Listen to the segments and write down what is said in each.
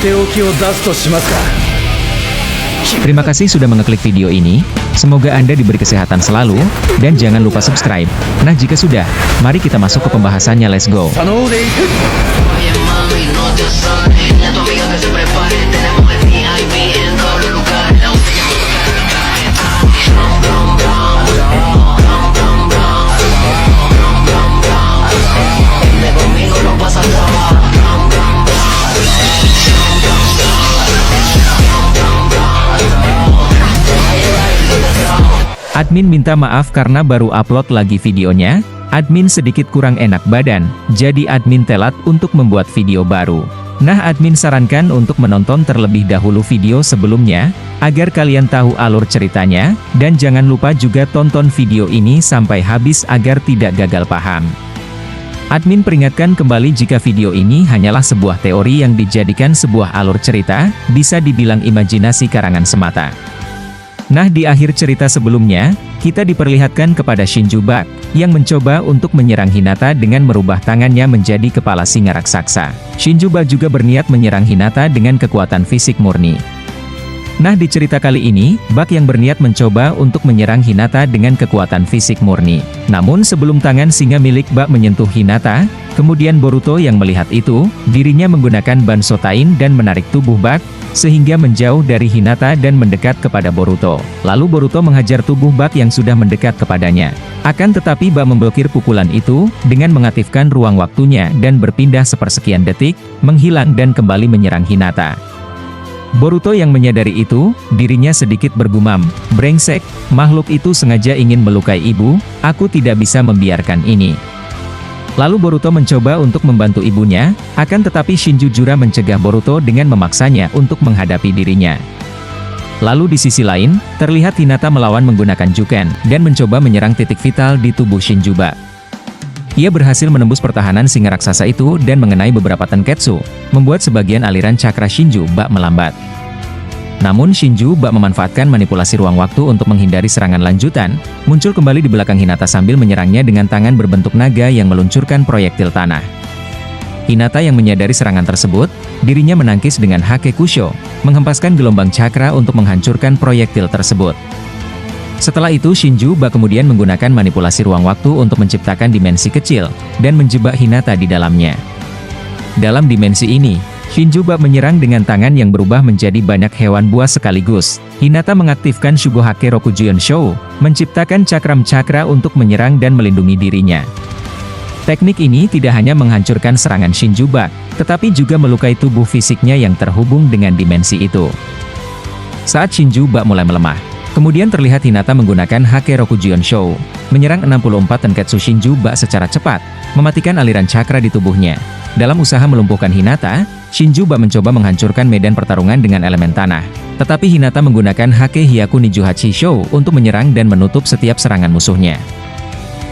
っておきを出すとしますか。 Terima kasih sudah mengeklik video ini, semoga Anda diberi kesehatan selalu, dan jangan lupa subscribe. Nah jika sudah, mari kita masuk ke pembahasannya, let's go. 左脳でいく。 Oye mami, no te sales. Dile a tu amiga que se prepare. Tenemos el VIP en todos los lugares. La botella no toca la calle. Brum, brum, brum. Brum, brum, brum. Brum, brum, brum. Vente conmigo, no pasa nada. Brum, brum, brum. Admin minta maaf karena baru upload lagi videonya, admin sedikit kurang enak badan, jadi admin telat untuk membuat video baru. Nah admin sarankan untuk menonton terlebih dahulu video sebelumnya, agar kalian tahu alur ceritanya, dan jangan lupa juga tonton video ini sampai habis agar tidak gagal paham. Admin peringatkan kembali jika video ini hanyalah sebuah teori yang dijadikan sebuah alur cerita, bisa dibilang imajinasi karangan semata. Nah di akhir cerita sebelumnya, kita diperlihatkan kepada Shinju Bak, yang mencoba untuk menyerang Hinata dengan merubah tangannya menjadi kepala singa raksasa. Shinju Bak juga berniat menyerang Hinata dengan kekuatan fisik murni. Nah di cerita kali ini, Bak yang berniat mencoba untuk menyerang Hinata dengan kekuatan fisik murni. Namun sebelum tangan singa milik Bak menyentuh Hinata, kemudian Boruto yang melihat itu, dirinya menggunakan Banso Tain dan menarik tubuh Bak, sehingga menjauh dari Hinata dan mendekat kepada Boruto. Lalu Boruto menghajar tubuh Bak yang sudah mendekat kepadanya. Akan tetapi Bak memblokir pukulan itu, dengan mengaktifkan ruang waktunya dan berpindah sepersekian detik, menghilang dan kembali menyerang Hinata. Boruto yang menyadari itu, dirinya sedikit bergumam, brengsek, makhluk itu sengaja ingin melukai ibu, aku tidak bisa membiarkan ini. Lalu Boruto mencoba untuk membantu ibunya, akan tetapi Shinjujura mencegah Boruto dengan memaksanya untuk menghadapi dirinya. Lalu di sisi lain, terlihat Hinata melawan menggunakan Juken, dan mencoba menyerang titik vital di tubuh Shinju Bak. Ia berhasil menembus pertahanan singa raksasa itu dan mengenai beberapa tenketsu, membuat sebagian aliran cakra Shinju Bak melambat. Namun Shinju Bak memanfaatkan manipulasi ruang waktu untuk menghindari serangan lanjutan, muncul kembali di belakang Hinata sambil menyerangnya dengan tangan berbentuk naga yang meluncurkan proyektil tanah. Hinata yang menyadari serangan tersebut, dirinya menangkis dengan Hake Kusho, menghempaskan gelombang cakra untuk menghancurkan proyektil tersebut. Setelah itu Shinju Bak kemudian menggunakan manipulasi ruang waktu untuk menciptakan dimensi kecil, dan menjebak Hinata di dalamnya. Dalam dimensi ini, Shinju Bak menyerang dengan tangan yang berubah menjadi banyak hewan buas sekaligus. Hinata mengaktifkan Shugohake Rokujuon Shou, menciptakan cakram-cakra untuk menyerang dan melindungi dirinya. Teknik ini tidak hanya menghancurkan serangan Shinju Bak, tetapi juga melukai tubuh fisiknya yang terhubung dengan dimensi itu. Saat Shinju Bak mulai melemah, kemudian terlihat Hinata menggunakan Hake Rokujuon Shou, menyerang 64 tenketsu Shinju Bak secara cepat, mematikan aliran cakra di tubuhnya. Dalam usaha melumpuhkan Hinata, Shinju Bak mencoba menghancurkan medan pertarungan dengan elemen tanah. Tetapi Hinata menggunakan Hake Hyaku Nijuhachi Shou untuk menyerang dan menutup setiap serangan musuhnya.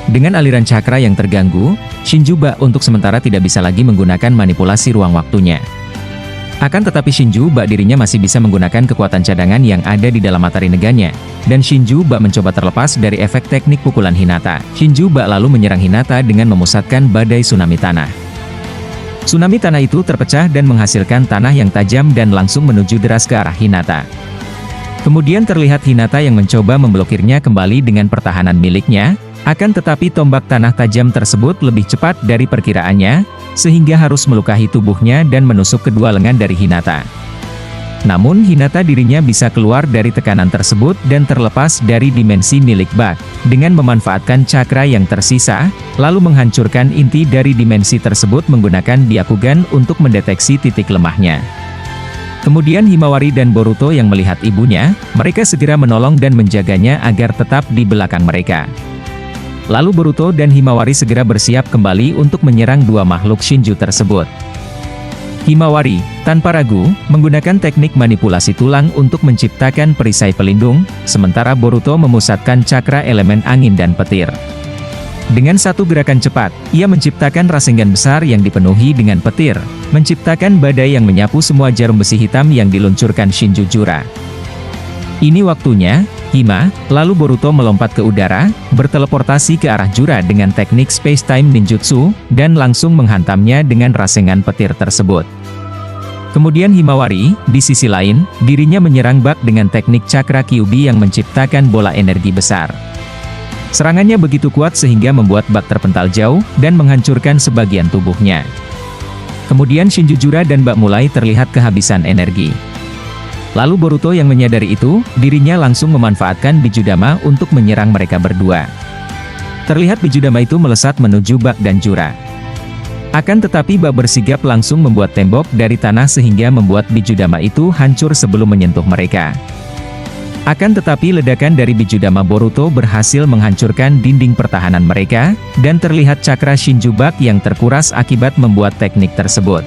Dengan aliran cakra yang terganggu, Shinju Bak untuk sementara tidak bisa lagi menggunakan manipulasi ruang waktunya. Akan tetapi Shinju Bak dirinya masih bisa menggunakan kekuatan cadangan yang ada di dalam matahari neganya, dan Shinju Bak mencoba terlepas dari efek teknik pukulan Hinata. Shinju Bak lalu menyerang Hinata dengan memusatkan badai tsunami tanah. Tsunami tanah itu terpecah dan menghasilkan tanah yang tajam dan langsung menuju deras ke arah Hinata. Kemudian terlihat Hinata yang mencoba memblokirnya kembali dengan pertahanan miliknya, akan tetapi tombak tanah tajam tersebut lebih cepat dari perkiraannya, sehingga harus melukai tubuhnya dan menusuk kedua lengan dari Hinata. Namun Hinata dirinya bisa keluar dari tekanan tersebut dan terlepas dari dimensi milik Bak, dengan memanfaatkan cakra yang tersisa, lalu menghancurkan inti dari dimensi tersebut menggunakan Byakugan untuk mendeteksi titik lemahnya. Kemudian Himawari dan Boruto yang melihat ibunya, mereka segera menolong dan menjaganya agar tetap di belakang mereka. Lalu Boruto dan Himawari segera bersiap kembali untuk menyerang dua makhluk Shinju tersebut. Himawari, tanpa ragu, menggunakan teknik manipulasi tulang untuk menciptakan perisai pelindung, sementara Boruto memusatkan cakra elemen angin dan petir. Dengan satu gerakan cepat, ia menciptakan Rasengan besar yang dipenuhi dengan petir, menciptakan badai yang menyapu semua jarum besi hitam yang diluncurkan Shinjujura. Ini waktunya, Hima, lalu Boruto melompat ke udara, berteleportasi ke arah Jura dengan teknik Space Time Ninjutsu, dan langsung menghantamnya dengan Rasengan petir tersebut. Kemudian Himawari, di sisi lain, dirinya menyerang Bak dengan teknik Cakra Kyuubi yang menciptakan bola energi besar. Serangannya begitu kuat sehingga membuat Bak terpental jauh, dan menghancurkan sebagian tubuhnya. Kemudian Shinjujura dan Bak mulai terlihat kehabisan energi. Lalu Boruto yang menyadari itu, dirinya langsung memanfaatkan Bijudama untuk menyerang mereka berdua. Terlihat Bijudama itu melesat menuju Bak dan Jura. Akan tetapi Bak bersigap langsung membuat tembok dari tanah sehingga membuat Bijudama itu hancur sebelum menyentuh mereka. Akan tetapi ledakan dari Bijudama Boruto berhasil menghancurkan dinding pertahanan mereka, dan terlihat cakra Shinju Bak yang terkuras akibat membuat teknik tersebut.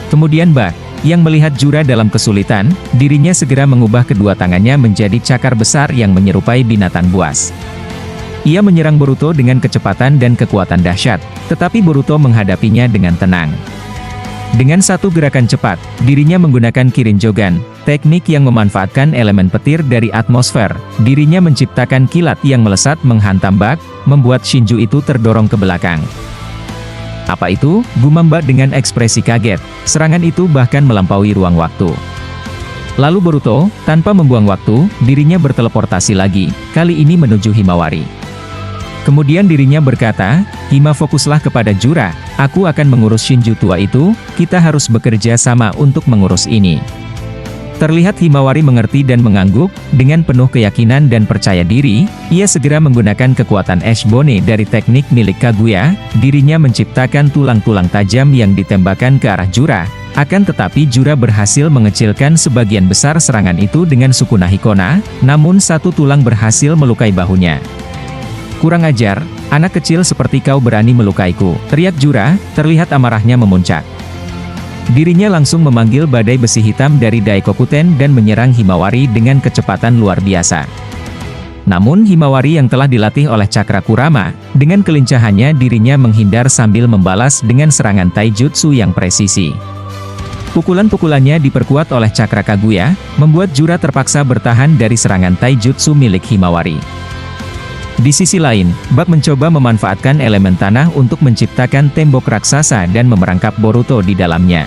Kemudian Bak, yang melihat Jura dalam kesulitan, dirinya segera mengubah kedua tangannya menjadi cakar besar yang menyerupai binatang buas. Ia menyerang Boruto dengan kecepatan dan kekuatan dahsyat, tetapi Boruto menghadapinya dengan tenang. Dengan satu gerakan cepat, dirinya menggunakan Kirinjogan, teknik yang memanfaatkan elemen petir dari atmosfer. Dirinya menciptakan kilat yang melesat menghantam Bak, membuat Shinju itu terdorong ke belakang. Apa itu? Gumam Bak dengan ekspresi kaget. Serangan itu bahkan melampaui ruang waktu. Lalu Boruto, tanpa membuang waktu, dirinya berteleportasi lagi, kali ini menuju Himawari. Kemudian dirinya berkata, "Hima, fokuslah kepada Jura, aku akan mengurus Shinju tua itu, kita harus bekerja sama untuk mengurus ini." Terlihat Himawari mengerti dan mengangguk, dengan penuh keyakinan dan percaya diri, ia segera menggunakan kekuatan es bone dari teknik milik Kaguya, dirinya menciptakan tulang-tulang tajam yang ditembakkan ke arah Jura. Akan tetapi Jura berhasil mengecilkan sebagian besar serangan itu dengan Sukuna Hikona, namun satu tulang berhasil melukai bahunya. "Kurang ajar, anak kecil seperti kau berani melukaiku," teriak Jura, terlihat amarahnya memuncak. Dirinya langsung memanggil badai besi hitam dari Daikokuten dan menyerang Himawari dengan kecepatan luar biasa. Namun Himawari yang telah dilatih oleh Cakra Kurama, dengan kelincahannya dirinya menghindar sambil membalas dengan serangan taijutsu yang presisi. Pukulan-pukulannya diperkuat oleh Cakra Kaguya, membuat Jura terpaksa bertahan dari serangan taijutsu milik Himawari. Di sisi lain, Bak mencoba memanfaatkan elemen tanah untuk menciptakan tembok raksasa dan memerangkap Boruto di dalamnya.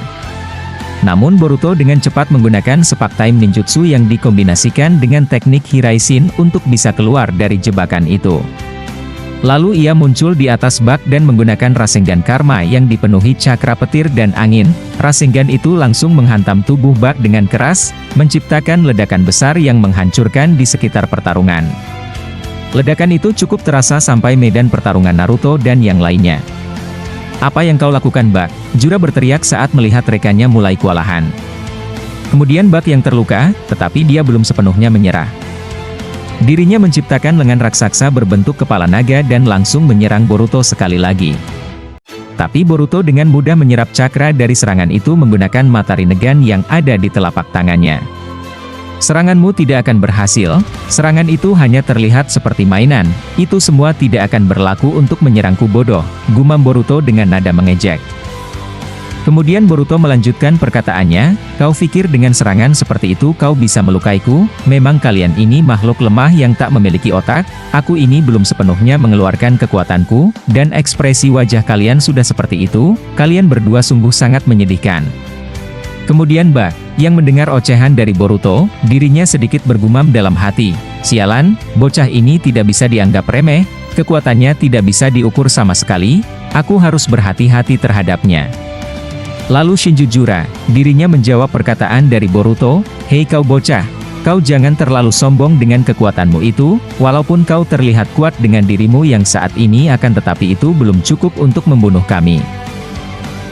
Namun Boruto dengan cepat menggunakan sepak time ninjutsu yang dikombinasikan dengan teknik Hiraishin untuk bisa keluar dari jebakan itu. Lalu ia muncul di atas Bak dan menggunakan Rasengan Karma yang dipenuhi cakra petir dan angin. Rasengan itu langsung menghantam tubuh Bak dengan keras, menciptakan ledakan besar yang menghancurkan di sekitar pertarungan. Ledakan itu cukup terasa sampai medan pertarungan Naruto dan yang lainnya. "Apa yang kau lakukan, Bak?" Jura berteriak saat melihat rekannya mulai kewalahan. Kemudian Bak yang terluka, tetapi dia belum sepenuhnya menyerah. Dirinya menciptakan lengan raksasa berbentuk kepala naga dan langsung menyerang Boruto sekali lagi. Tapi Boruto dengan mudah menyerap cakra dari serangan itu menggunakan mata Rinnegan yang ada di telapak tangannya. "Seranganmu tidak akan berhasil, serangan itu hanya terlihat seperti mainan, itu semua tidak akan berlaku untuk menyerangku bodoh," gumam Boruto dengan nada mengejek. Kemudian Boruto melanjutkan perkataannya, "Kau pikir dengan serangan seperti itu kau bisa melukaiku? Memang kalian ini makhluk lemah yang tak memiliki otak, aku ini belum sepenuhnya mengeluarkan kekuatanku, dan ekspresi wajah kalian sudah seperti itu, kalian berdua sungguh sangat menyedihkan." Kemudian Bak, yang mendengar ocehan dari Boruto, dirinya sedikit bergumam dalam hati, "Sialan, bocah ini tidak bisa dianggap remeh, kekuatannya tidak bisa diukur sama sekali, aku harus berhati-hati terhadapnya." Lalu Shinjujura, dirinya menjawab perkataan dari Boruto, "Hei kau bocah, kau jangan terlalu sombong dengan kekuatanmu itu, walaupun kau terlihat kuat dengan dirimu yang saat ini akan tetapi itu belum cukup untuk membunuh kami."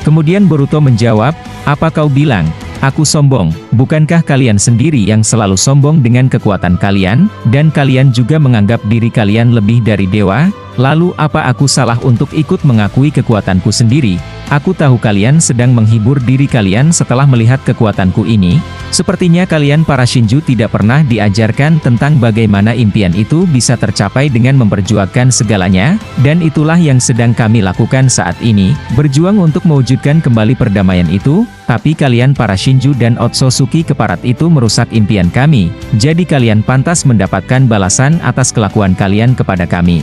Kemudian Boruto menjawab, "Apa kau bilang, aku sombong? Bukankah kalian sendiri yang selalu sombong dengan kekuatan kalian, dan kalian juga menganggap diri kalian lebih dari dewa? Lalu apa aku salah untuk ikut mengakui kekuatanku sendiri? Aku tahu kalian sedang menghibur diri kalian setelah melihat kekuatanku ini. Sepertinya kalian para Shinju tidak pernah diajarkan tentang bagaimana impian itu bisa tercapai dengan memperjuangkan segalanya, dan itulah yang sedang kami lakukan saat ini, berjuang untuk mewujudkan kembali perdamaian itu, tapi kalian para Shinju dan Otsutsuki keparat itu merusak impian kami, jadi kalian pantas mendapatkan balasan atas kelakuan kalian kepada kami."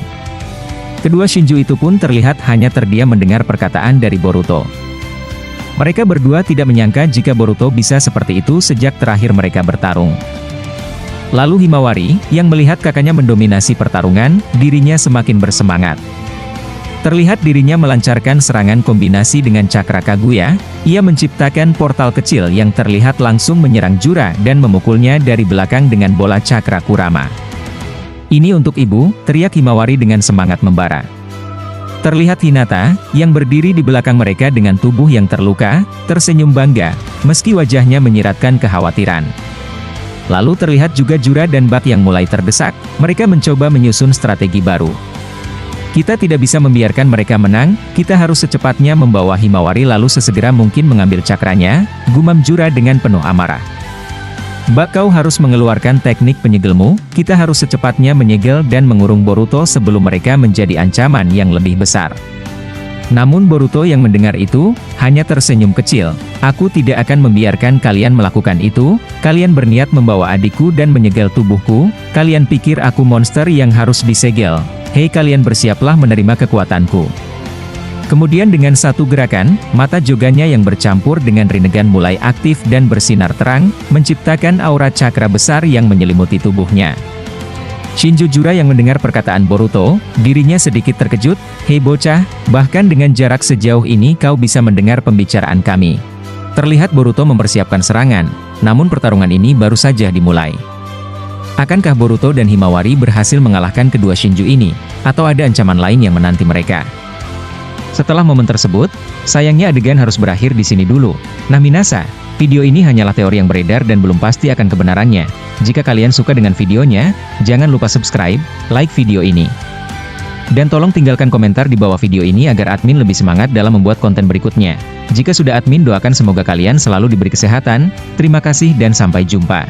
Kedua Shinju itu pun terlihat hanya terdiam mendengar perkataan dari Boruto. Mereka berdua tidak menyangka jika Boruto bisa seperti itu sejak terakhir mereka bertarung. Lalu Himawari, yang melihat kakaknya mendominasi pertarungan, dirinya semakin bersemangat. Terlihat dirinya melancarkan serangan kombinasi dengan cakra Kaguya, ia menciptakan portal kecil yang terlihat langsung menyerang Jura dan memukulnya dari belakang dengan bola cakra Kurama. "Ini untuk ibu," teriak Himawari dengan semangat membara. Terlihat Hinata, yang berdiri di belakang mereka dengan tubuh yang terluka, tersenyum bangga, meski wajahnya menyiratkan kekhawatiran. Lalu terlihat juga Jura dan Bak yang mulai terdesak, mereka mencoba menyusun strategi baru. "Kita tidak bisa membiarkan mereka menang, kita harus secepatnya membawa Himawari lalu sesegera mungkin mengambil cakranya," gumam Jura dengan penuh amarah. "Bak, kau harus mengeluarkan teknik penyegelmu, kita harus secepatnya menyegel dan mengurung Boruto sebelum mereka menjadi ancaman yang lebih besar." Namun Boruto yang mendengar itu, hanya tersenyum kecil. "Aku tidak akan membiarkan kalian melakukan itu, kalian berniat membawa adikku dan menyegel tubuhku, kalian pikir aku monster yang harus disegel. Hei, kalian bersiaplah menerima kekuatanku." Kemudian dengan satu gerakan, mata joganya yang bercampur dengan Rinnegan mulai aktif dan bersinar terang, menciptakan aura cakra besar yang menyelimuti tubuhnya. Shinjo Jura yang mendengar perkataan Boruto, dirinya sedikit terkejut. "Hei bocah, bahkan dengan jarak sejauh ini kau bisa mendengar pembicaraan kami." Terlihat Boruto mempersiapkan serangan, namun pertarungan ini baru saja dimulai. Akankah Boruto dan Himawari berhasil mengalahkan kedua Shinju ini, atau ada ancaman lain yang menanti mereka? Setelah momen tersebut, sayangnya adegan harus berakhir di sini dulu. Nah Minasa, video ini hanyalah teori yang beredar dan belum pasti akan kebenarannya. Jika kalian suka dengan videonya, jangan lupa subscribe, like video ini. Dan tolong tinggalkan komentar di bawah video ini agar admin lebih semangat dalam membuat konten berikutnya. Jika sudah admin doakan semoga kalian selalu diberi kesehatan, terima kasih dan sampai jumpa.